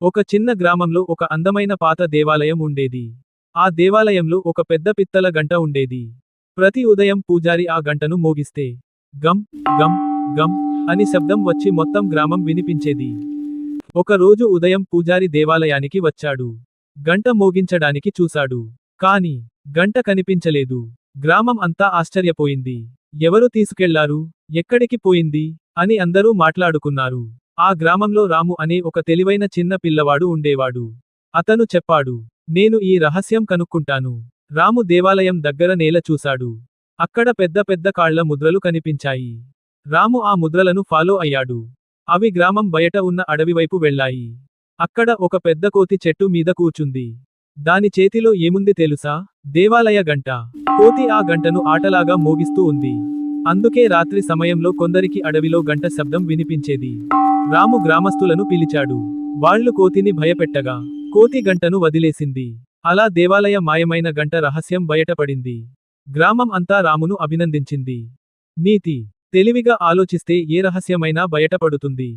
ఒక చిన్న గ్రామంలో ఒక అందమైన పాత దేవాలయం ఉండేది. ఆ దేవాలయంలో ఒక పెద్ద పిత్తల గంట ఉండేది. ప్రతి ఉదయం పూజారి ఆ గంటను మోగిస్తే గం గం గం అని శబ్దం వచ్చి మొత్తం గ్రామం వినిపించేది. ఒక రోజు ఉదయం పూజారి దేవాలయానికి వచ్చాడు. గంట మోగించడానికి చూశాడు. కాని గంట కనిపించలేదు. గ్రామం అంతా ఆశ్చర్యపోయింది. ఎవరు తీసుకెళ్లారు? ఎక్కడికి పోయింది? అని అందరూ మాట్లాడుకున్నారు. ఆ గ్రామంలో రాము అనే ఒక తెలివైన చిన్న పిల్లవాడు ఉండేవాడు. అతను చెప్పాడు, నేను ఈ రహస్యం కనుక్కుంటాను. రాము దేవాలయం దగ్గర నేల చూశాడు. అక్కడ పెద్ద పెద్ద కాళ్ల ముద్రలు కనిపించాయి. రాము ఆ ముద్రలను ఫాలో అయ్యాడు. అవి గ్రామం బయట ఉన్న అడవివైపు వెళ్ళాయి. అక్కడ ఒక పెద్ద కోతి చెట్టు మీద కూర్చుంది. దాని చేతిలో ఏముంది తెలుసా? దేవాలయ గంట. కోతి ఆ గంటను ఆటలాగా మోగిస్తూ ఉంది. అందుకే రాత్రి సమయంలో కొందరికి అడవిలో గంట శబ్దం వినిపించేది. రాము గ్రామస్తులను పిలిచాడు. వాళ్ళు కోతిని భయపెట్టగా కోతి గంటను వదిలేసింది. అలా దేవాలయ మాయమైన గంట రహస్యం బయటపడింది. గ్రామం అంతా రామును అభినందించింది. నీతి: తెలివిగా ఆలోచిస్తే ఏ రహస్యమైనా బయటపడుతుంది.